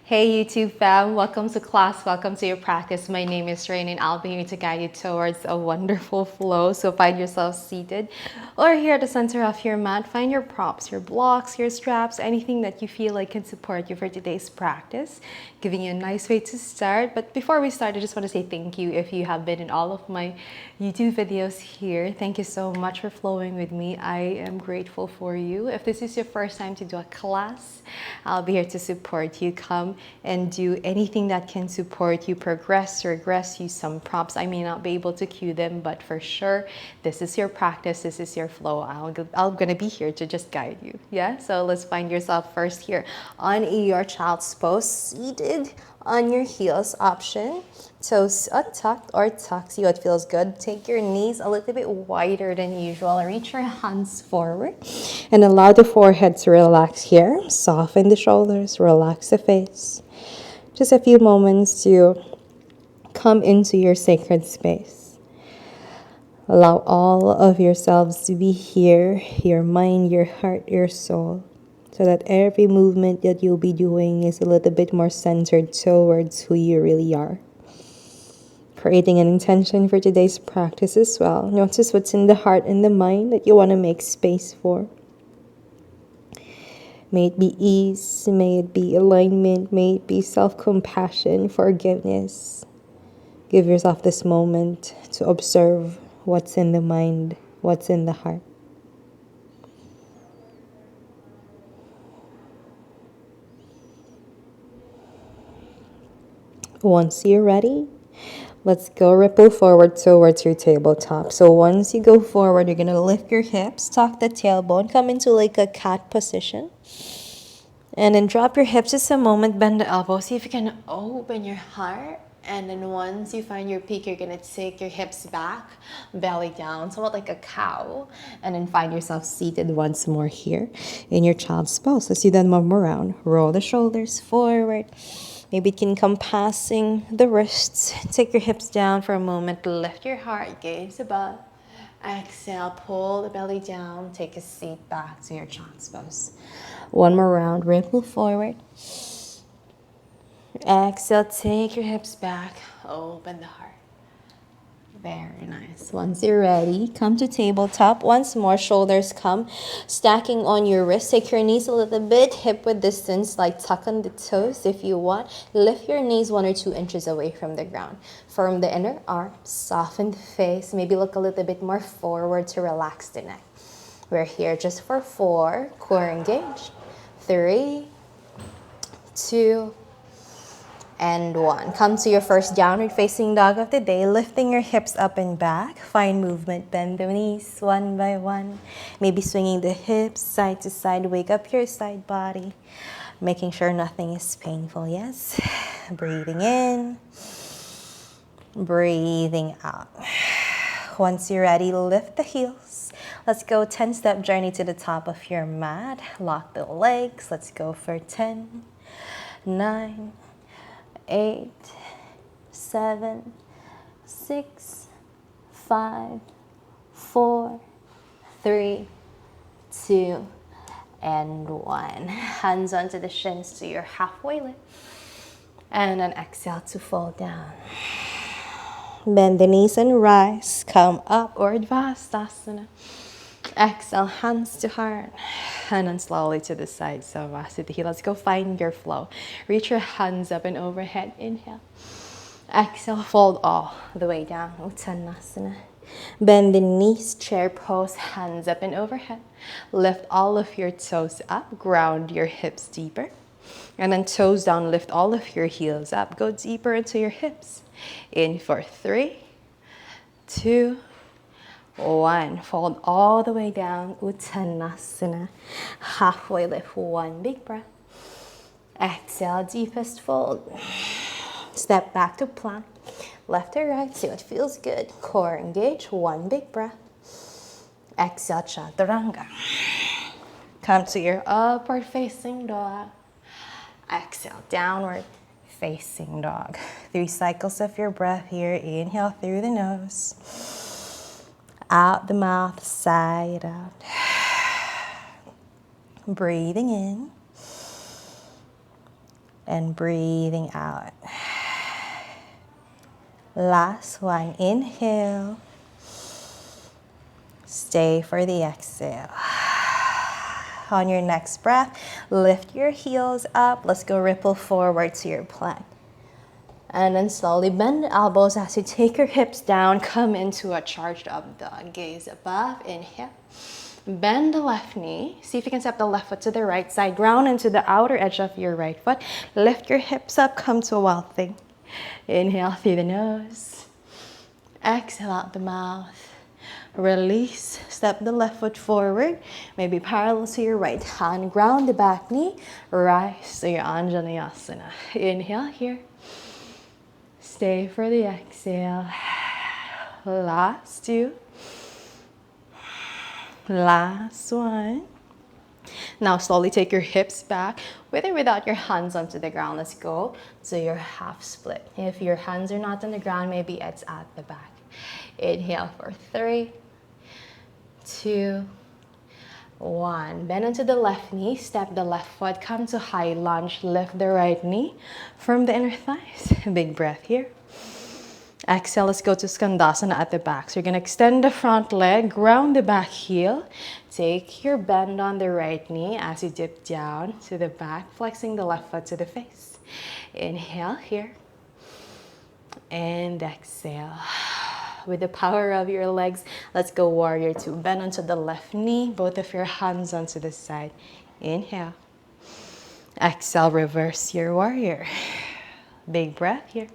Hey YouTube fam, welcome to class, welcome to your practice. My name is Rain and I'll be here to guide you towards a wonderful flow. So find yourself seated or here at the center of your mat. Find your props, your blocks, your straps, anything that you feel like can support you for today's practice. Giving you a nice way to start. But before we start, I just want to say thank you if you have been in all of my YouTube videos here. Thank you so much for flowing with me. I am grateful for you. If this is your first time to do a class, I'll be here to support you. Come and do anything that can support you progress, regress, use some props. I may not be able to cue them, but for sure, this is your practice, this is your flow. I'm gonna be here to just guide you. Yeah, so let's find yourself first here on your child's pose, seated on your heels option. Toes untucked or tucked, see what feels good. Take your knees a little bit wider than usual. Reach your hands forward and allow the forehead to relax here. Soften the shoulders, relax the face. Just a few moments to come into your sacred space. Allow all of yourselves to be here, your mind, your heart, your soul, so that every movement that you'll be doing is a little bit more centered towards who you really are. Creating an intention for today's practice as well. Notice what's in the heart and the mind that you want to make space for. May it be ease, may it be alignment, may it be self-compassion, forgiveness. Give yourself this moment to observe what's in the mind, what's in the heart. Once you're ready, let's go ripple forward towards your tabletop. So once you go forward, you're going to lift your hips, tuck the tailbone, come into like a cat position. And then drop your hips just a moment, bend the elbows. See if you can open your heart. And then once you find your peak, you're going to take your hips back, belly down, somewhat like a cow. And then find yourself seated once more here in your child's pose. Let's do that one more round. Roll the shoulders forward. Maybe it can come passing the wrists. Take your hips down for a moment. Lift your heart, gaze above. Exhale, pull the belly down. Take a seat back to your child's pose. One more round, ripple forward. Exhale, take your hips back, open the heart. Very nice. Once you're ready, come to tabletop. Once more, shoulders come. Stacking on your wrists. Take your knees a little bit, hip width distance, like tuck on the toes if you want. Lift your knees 1 or 2 inches away from the ground. Firm the inner arm, soften the face. Maybe look a little bit more forward to relax the neck. We're here just for 4, core engaged. 3, 2, and 1. Come to your first downward facing dog of the day, lifting your hips up and back. Find movement, bend the knees one by one. Maybe swinging the hips side to side, wake up your side body. Making sure nothing is painful, yes? Breathing in, breathing out. Once you're ready, lift the heels. Let's go 10-step journey to the top of your mat. Lock the legs. Let's go for 10, 9, 8, 7, 6, 5, 4, 3, 2, and 1. Hands onto the shins to your halfway lift. And then exhale to fall down. Bend the knees and rise. Come up, Urdhva. Exhale, hands to heart. And then slowly to the side, Savasiti. Let's go find your flow. Reach your hands up and overhead. Inhale. Exhale, fold all the way down. Uttanasana. Bend the knees, chair pose, hands up and overhead. Lift all of your toes up. Ground your hips deeper. And then toes down, lift all of your heels up. Go deeper into your hips. In for 3, 2, 1. Fold all the way down. Uttanasana. Halfway lift. 1 big breath. Exhale, deepest fold. Step back to plank. Left or right. See what feels good. Core engage. 1 big breath. Exhale, chaturanga. Come to your upward facing dog. Exhale, downward facing dog. 3 cycles of your breath here. Inhale through the nose. Out the mouth, side out. Breathing in. And breathing out. Last one, inhale. Stay for the exhale. On your next breath, lift your heels up. Let's go ripple forward to your plank. And then slowly bend the elbows as you take your hips down. Come into a charged up dog. Gaze above, inhale. Bend the left knee. See if you can step the left foot to the right side. Ground into the outer edge of your right foot. Lift your hips up, come to a wild thing. Inhale through the nose. Exhale out the mouth. Release. Step the left foot forward. Maybe parallel to your right hand. Ground the back knee. Rise to your Anjaneyasana. Inhale here. Stay for the exhale. Last two. Last one. Now slowly take your hips back with or without your hands onto the ground. Let's go to your half split. If your hands are not on the ground, maybe it's at the back. Inhale for 3, 2, 1. Bend into the left knee, step the left foot, come to high lunge, lift the right knee from the inner thighs. Big breath here. Exhale, let's go to Skandasana at the back. So you're going to extend the front leg, ground the back heel. Take your bend on the right knee as you dip down to the back, flexing the left foot to the face. Inhale here. And exhale. With the power of your legs, let's go warrior two. Bend onto the left knee, both of your hands onto the side. Inhale. Exhale, reverse your warrior. Big breath here.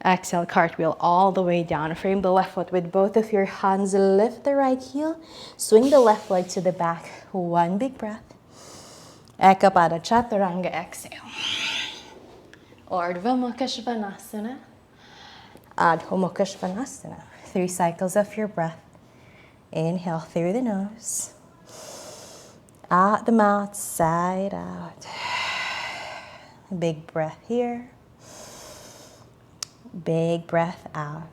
Exhale, cartwheel all the way down. Frame the left foot with both of your hands. Lift the right heel. Swing the left leg to the back. One big breath. Eka Pada Chaturanga, exhale. Urdhva Mukha Svanasana. Adho Mukha Svanasana. 3 cycles of your breath. Inhale through the nose. Out the mouth, side out. Big breath here. Big breath out.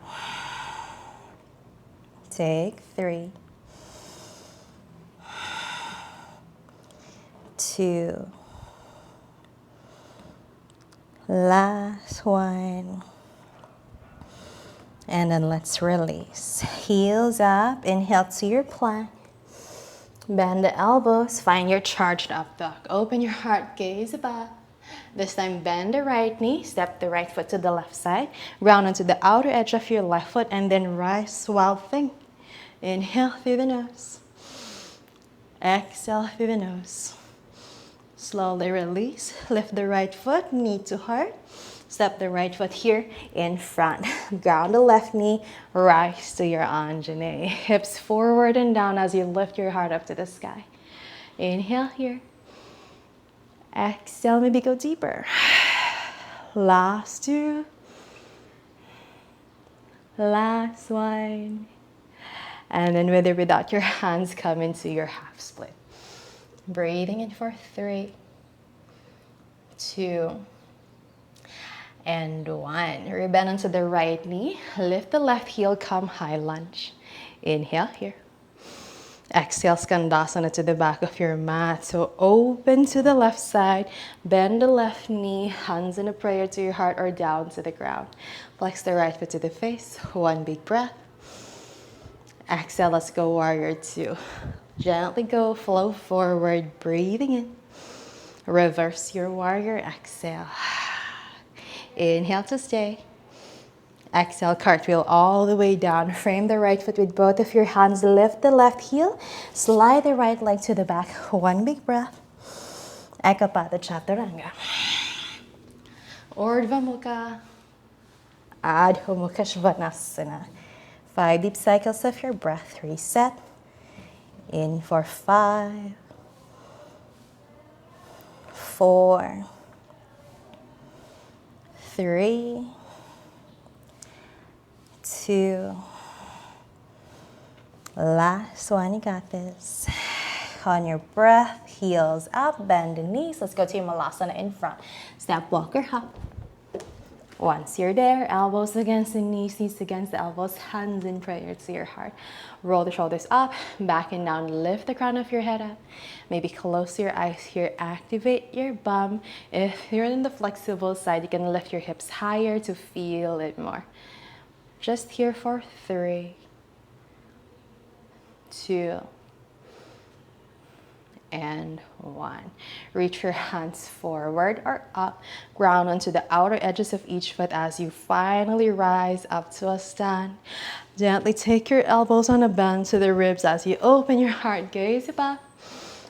Take 3, 2. Last one. And then let's release. Heels up. Inhale to your plank. Bend the elbows. Find your charged up dog. Open your heart. Gaze above. This time, bend the right knee, step the right foot to the left side, ground onto the outer edge of your left foot, and then rise, wild thing. Inhale through the nose. Exhale through the nose. Slowly release. Lift the right foot, knee to heart. Step the right foot here in front. Ground the left knee, rise to your Anjaneya. Hips forward and down as you lift your heart up to the sky. Inhale here. Exhale, maybe go deeper. Last 2. Last 1. And then with or without your hands, come into your half split. Breathing in for 3, 2, and 1. Rebend onto the right knee. Lift the left heel, come high lunge. Inhale here. Exhale, Skandasana to the back of your mat. So open to the left side. Bend the left knee. Hands in a prayer to your heart or down to the ground. Flex the right foot to the face. 1 big breath. Exhale, let's go warrior 2. Gently go, flow forward, breathing in. Reverse your warrior, exhale. Inhale to stay. Exhale, cartwheel all the way down. Frame the right foot with both of your hands. Lift the left heel. Slide the right leg to the back. 1 big breath. Eka Pada Chaturanga. Urdhva Mukha. Adho Mukha Svanasana. 5 deep cycles of your breath. Reset. In for 5, 4, 3, 2. Last one, you got this. On your breath, heels up, bend the knees. Let's go to your Malasana in front. Step walker hop. Once you're there, elbows against the knees, knees against the elbows, hands in prayer to your heart. Roll the shoulders up, back and down. Lift the crown of your head up. Maybe close your eyes here. Activate your bum. If you're in the flexible side, you can lift your hips higher to feel it more. Just here for 3, 2, and 1. Reach your hands forward or up. Ground onto the outer edges of each foot as you finally rise up to a stand. Gently take your elbows on a bend to the ribs as you open your heart, gaze above.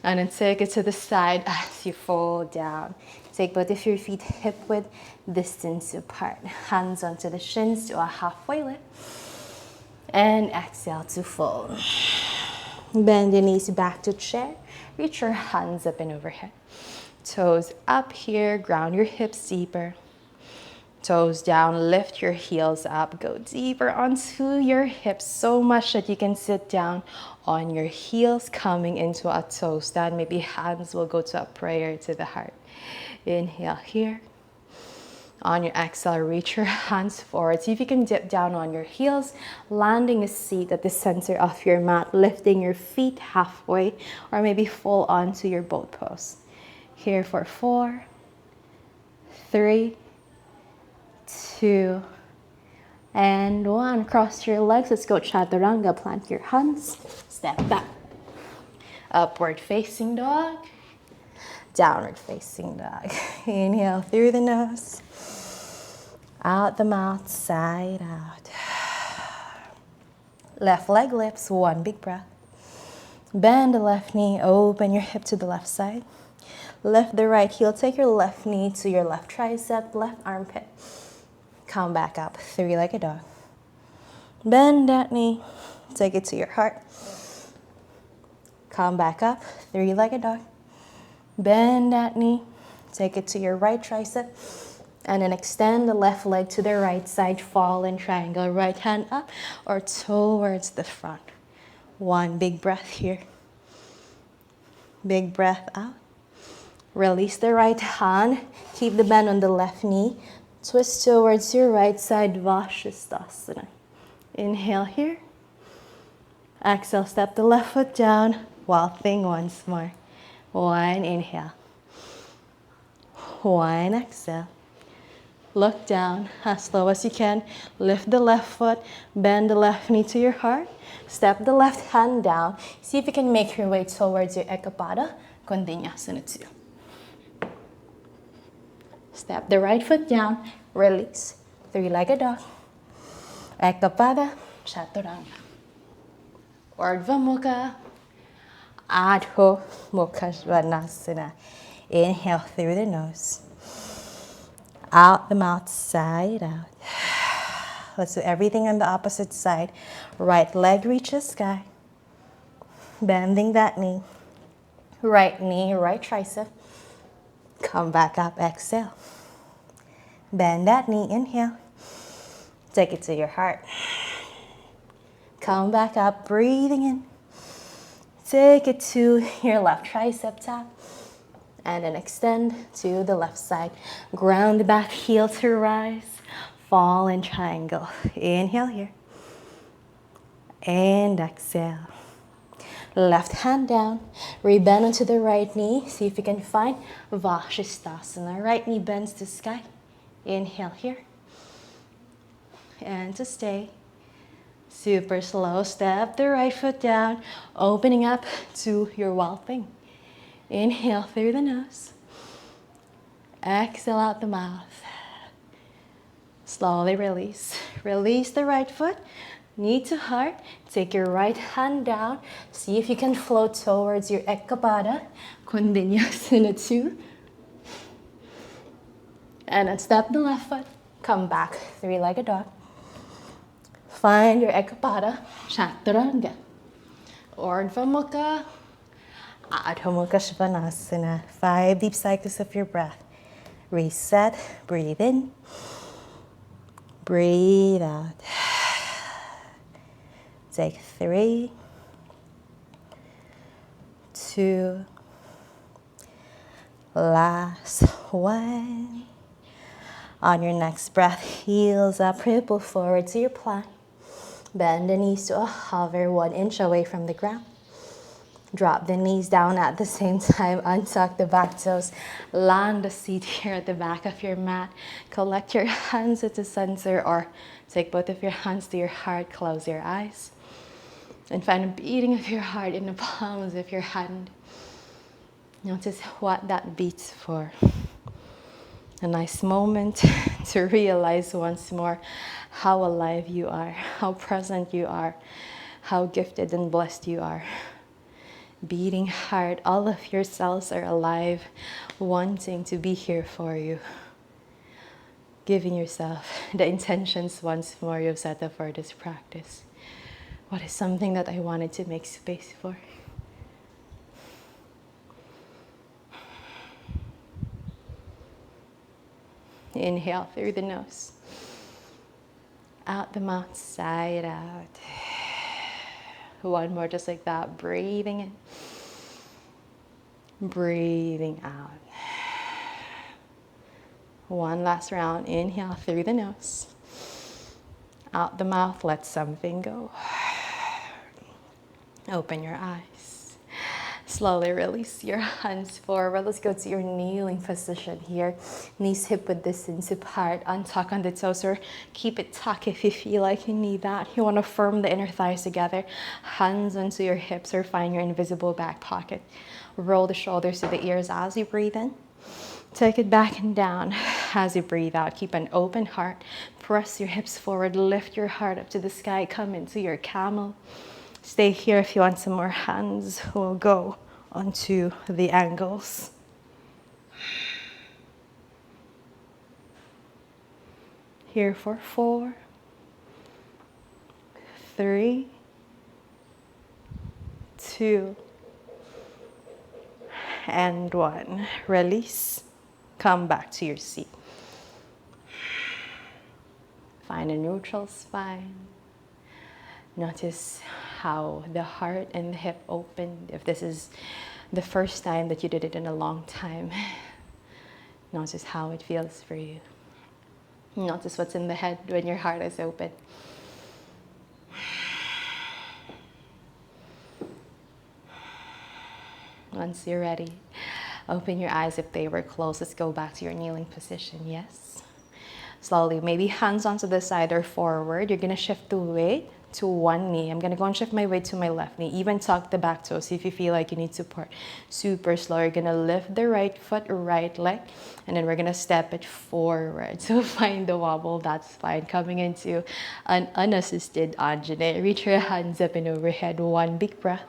And then take it to the side as you fold down. Take both of your feet hip width distance apart. Hands onto the shins to a halfway lift. And exhale to fold. Bend your knees back to chair. Reach your hands up and overhead. Toes up here, ground your hips deeper. Toes down, lift your heels up. Go deeper onto your hips so much that you can sit down on your heels, coming into a toe stand. Maybe hands will go to a prayer to the heart. Inhale here. On your exhale, reach your hands forward. See if you can dip down on your heels, landing a seat at the center of your mat, lifting your feet halfway, or maybe full onto your boat pose. Here for 4, 3, 2, and 1. Cross your legs. Let's go chaturanga. Plant your hands. Step back. Upward facing dog. Downward facing dog. Inhale through the nose. Out the mouth, side out. Left leg lifts, 1 big breath. Bend the left knee, open your hip to the left side. Lift the right heel, take your left knee to your left tricep, left armpit. Come back up, 3-legged dog. Bend that knee, take it to your heart. Come back up, 3-legged dog. Bend that knee, take it to your right tricep. And then extend the left leg to the right side, fall in triangle, right hand up or towards the front. 1 big breath here. Big breath out. Release the right hand. Keep the bend on the left knee. Twist towards your right side, Vashisthasana. Inhale here. Exhale, step the left foot down. Wild thing once more. 1 inhale. 1 exhale. Look down as slow as you can. Lift the left foot. Bend the left knee to your heart. Step the left hand down. See if you can make your way towards your Ekapada, Vinyasa 2. Step the right foot down. Release. 3-legged dog. Ekapada, Chaturanga. Urdhva Mukha, Adho Mukha Svanasana. Inhale through the nose. Out the mouth, side out. Let's do everything on the opposite side. Right leg reaches sky. Bending that knee. Right knee, right tricep. Come back up, exhale. Bend that knee, inhale. Take it to your heart. Come back up, breathing in. Take it to your left tricep tap. And then extend to the left side. Ground the back heel to rise. Fall in triangle. Inhale here. And exhale. Left hand down. Rebend onto the right knee. See if you can find Vashisthasana. Right knee bends to sky. Inhale here. And to stay. Super slow. Step the right foot down. Opening up to your wild thing. Inhale through the nose. Exhale out the mouth. Slowly release. Release the right foot. Knee to heart. Take your right hand down. See if you can float towards your Ekapada, Vinyasa 2. And then step the left foot. Come back. 3-legged dog. Find your Ekapada, Chaturanga. Urdhva Mukha, Adho Mukha Svanasana. 5 deep cycles of your breath. Reset. Breathe in. Breathe out. Take 3, 2, last 1. On your next breath, heels up, ripple forward to your plank. Bend the knees to a hover 1 inch away from the ground. Drop the knees down at the same time. Untuck the back toes. Land the seat here at the back of your mat. Collect your hands at the center or take both of your hands to your heart. Close your eyes. And find a beating of your heart in the palms of your hand. Notice what that beats for. A nice moment to realize once more how alive you are, how present you are, how gifted and blessed you are. Beating heart, all of your cells are alive, wanting to be here for you. Giving yourself the intentions once more you've set up for this practice. What is something that I wanted to make space for? Inhale through the nose. Out the mouth, side out. One more just like that. Breathing in. Breathing out. One last round. Inhale through the nose. Out the mouth, let something go. Open your eyes. Slowly release your hands forward. Let's go to your kneeling position here. Knees hip width distance apart. Untuck on the toes or keep it tucked if you feel like you need that. You want to firm the inner thighs together. Hands onto your hips or find your invisible back pocket. Roll the shoulders to the ears as you breathe in. Take it back and down as you breathe out. Keep an open heart. Press your hips forward. Lift your heart up to the sky. Come into your camel. Stay here if you want some more. Hands will go onto the ankles. Here for 4, 3, 2, and 1. Release. Come back to your seat. Find a neutral spine. Notice how the heart and the hip open. If this is the first time that you did it in a long time, notice how it feels for you. Notice what's in the head when your heart is open. Once you're ready, open your eyes if they were closed. Let's go back to your kneeling position. Yes. Slowly, maybe hands onto the side or forward. You're going to shift the weight to one knee. I'm going to go and shift my weight to my left knee. Even tuck the back toes if you feel like you need support. Super slow. You're going to lift the right foot, right leg, and then we're going to step it forward. So find the wobble. That's fine. Coming into an unassisted Anjane. Reach your hands up and overhead. One big breath.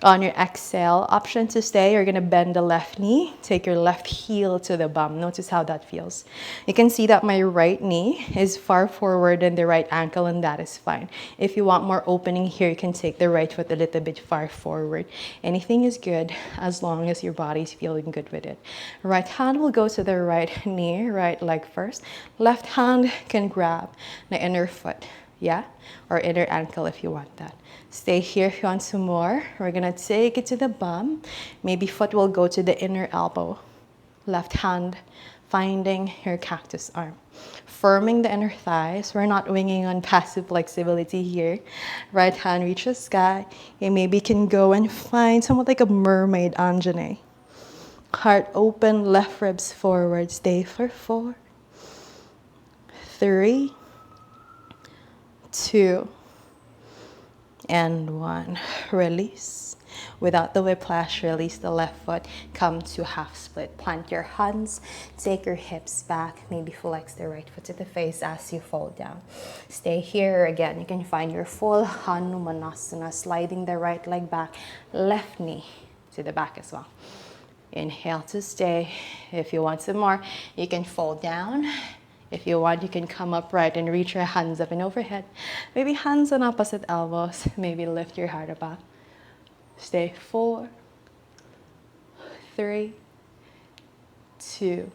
On your exhale, option to stay, you're going to bend the left knee. Take your left heel to the bum. Notice how that feels. You can see that my right knee is far forward than the right ankle, and that is fine. If you want more opening here, you can take the right foot a little bit far forward. Anything is good as long as your body's feeling good with it. Right hand will go to the right knee, right leg first. Left hand can grab the inner foot, yeah? Or inner ankle if you want that. Stay here if you want some more. We're gonna take it to the bum. Maybe foot will go to the inner elbow. Left hand finding your cactus arm. Firming the inner thighs. We're not winging on passive flexibility here. Right hand reaches sky. You maybe can go and find somewhat like a mermaid Anjane. Heart open, left ribs forward. Stay for 4, 3, 2, and 1. Release. Without the whiplash, release the left foot. Come to half split. Plant your hands. Take your hips back. Maybe flex the right foot to the face as you fall down. Stay here. Again, you can find your full Hanumanasana. Sliding the right leg back. Left knee to the back as well. Inhale to stay. If you want some more, you can fall down. If you want, you can come upright and reach your hands up and overhead. Maybe hands on opposite elbows. Maybe lift your heart above. Stay 4, 3, 2,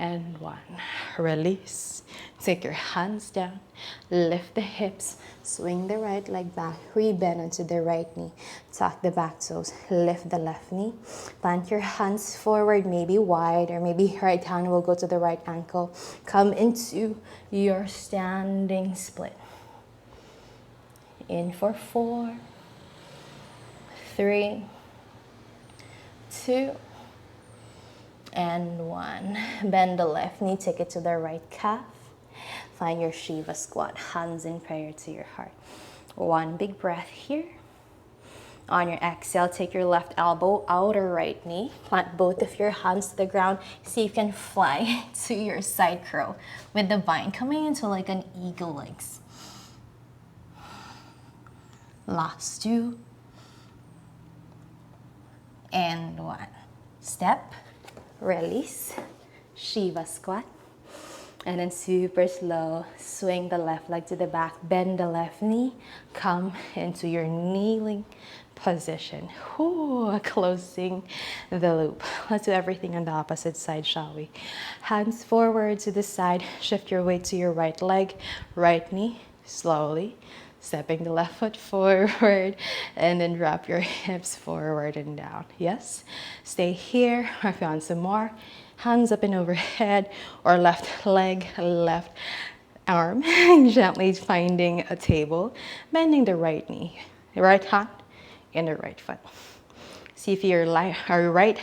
and 1. Release. Take your hands down, lift the hips, swing the right leg back, rebend onto the right knee, tuck the back toes, lift the left knee, plant your hands forward, maybe wide, or maybe right hand will go to the right ankle. Come into your standing split. In for 4, 3, 2, and 1. Bend the left knee, take it to the right calf. Find your Shiva squat, hands in prayer to your heart. 1 big breath here. On your exhale, take your left elbow, outer right knee. Plant both of your hands to the ground. See if you can fly to your side crow with the vine coming into like an eagle legs. Last 2. And 1. Step, release, Shiva squat. And then super slow, swing the left leg to the back, bend the left knee, come into your kneeling position. Ooh, closing the loop. Let's do everything on the opposite side, shall we? Hands forward to the side, shift your weight to your right leg, right knee, slowly. Stepping the left foot forward and then drop your hips forward and down. Yes, stay here, or if you want some more, hands up and overhead, or left leg, left arm, gently finding a table, bending the right knee, the right hand and the right foot. See if your right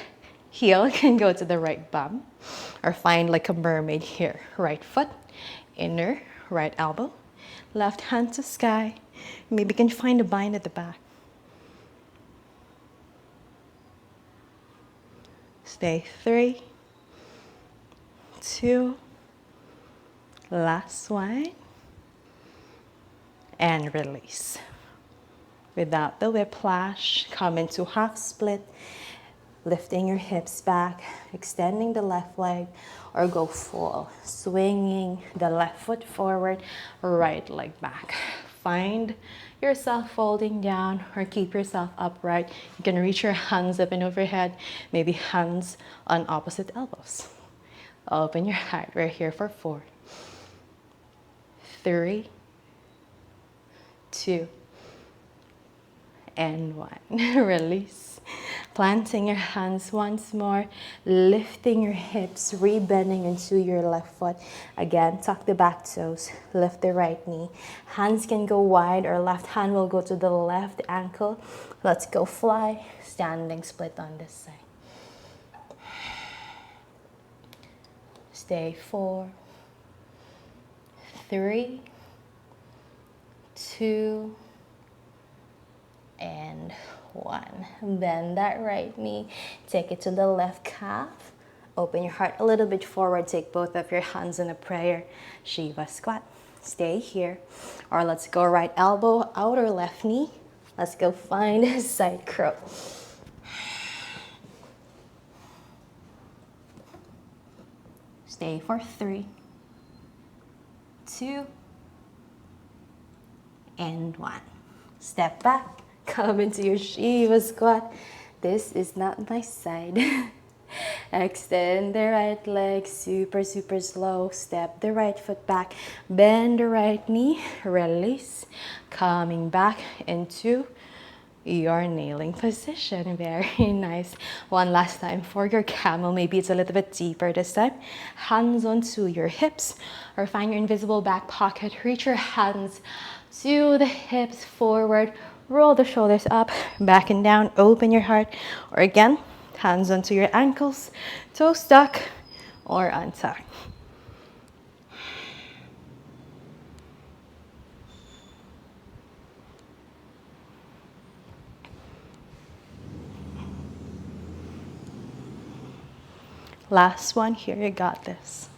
heel can go to the right bum, or find like a mermaid here. Right foot, inner, right elbow, left hand to sky. Maybe you can find a bind at the back. Stay 3, 2, last 1, and release. Without the whiplash, come into half split, lifting your hips back, extending the left leg, or go full, swinging the left foot forward, right leg back. Find yourself folding down or keep yourself upright. You can reach your hands up and overhead, maybe hands on opposite elbows. Open your heart. We're here for 4, 3, 2, and 1. Release. Planting your hands once more, lifting your hips, rebending into your left foot. Again, tuck the back toes, lift the right knee. Hands can go wide, or left hand will go to the left ankle. Let's go fly, standing split on this side. Stay 4, 3, 2, and 1. Bend that right knee, take it to the left calf. Open your heart a little bit forward, take both of your hands in a prayer, Shiva squat. Stay here. Or let's go right elbow, outer left knee. Let's go find side crow. Stay for 3, 2, and 1. Step back. Come into your Shiva squat. This is not my side. Extend the right leg, super slow. Step the right foot back. Bend the right knee. Release. Coming back into your kneeling position. Very nice. One last time for your camel. Maybe it's a little bit deeper this time. Hands onto your hips, or find your invisible back pocket. Reach your hands to the hips forward. Roll the shoulders up, back and down. Open your heart. Or again, hands onto your ankles, toes stuck or untucked. Last one here, you got this.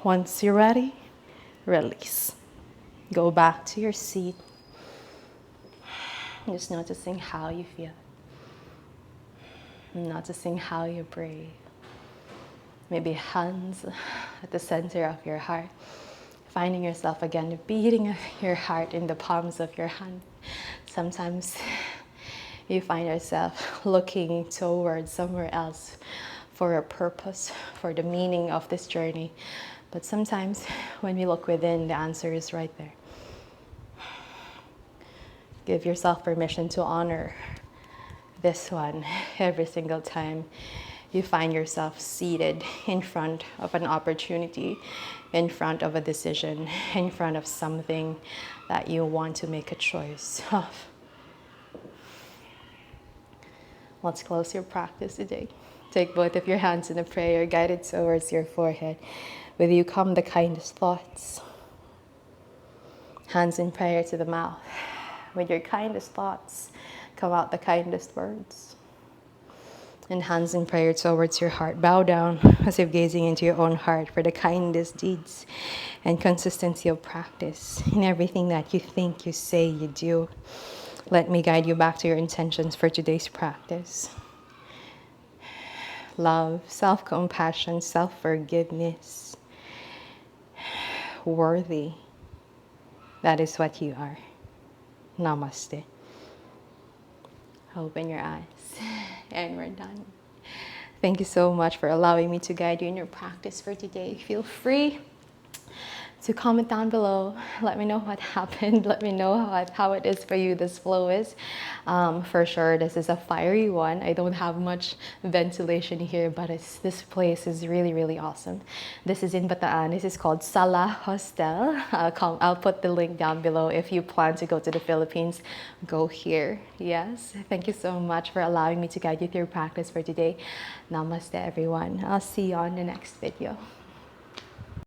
Once you're ready, release. Go back to your seat. Just noticing how you feel. Noticing how you breathe. Maybe hands at the center of your heart. Finding yourself again, the beating of your heart in the palms of your hand. Sometimes you find yourself looking towards somewhere else, for a purpose, for the meaning of this journey. But sometimes when we look within, the answer is right there. Give yourself permission to honor this one every single time you find yourself seated in front of an opportunity, in front of a decision, in front of something that you want to make a choice of. Let's close your practice today. Take both of your hands in a prayer guided towards your forehead. With you come the kindest thoughts. Hands in prayer to the mouth. With your kindest thoughts come out the kindest words. And hands in prayer towards your heart. Bow down as if gazing into your own heart for the kindest deeds and consistency of practice in everything that you think, you say, you do. Let me guide you back to your intentions for today's practice. Love, self-compassion, self-forgiveness. Worthy. That is what you are. Namaste. Open your eyes. And we're done. Thank you so much for allowing me to guide you in your practice for today. Feel free to comment down below. Let me know what happened. Let me know how it is for you, this flow is. For sure, this is a fiery one. I don't have much ventilation here, but this place is really, really awesome. This is in Bataan. This is called Sala Hostel. I'll put the link down below. If you plan to go to the Philippines, go here. Yes, thank you so much for allowing me to guide you through practice for today. Namaste, everyone. I'll see you on the next video.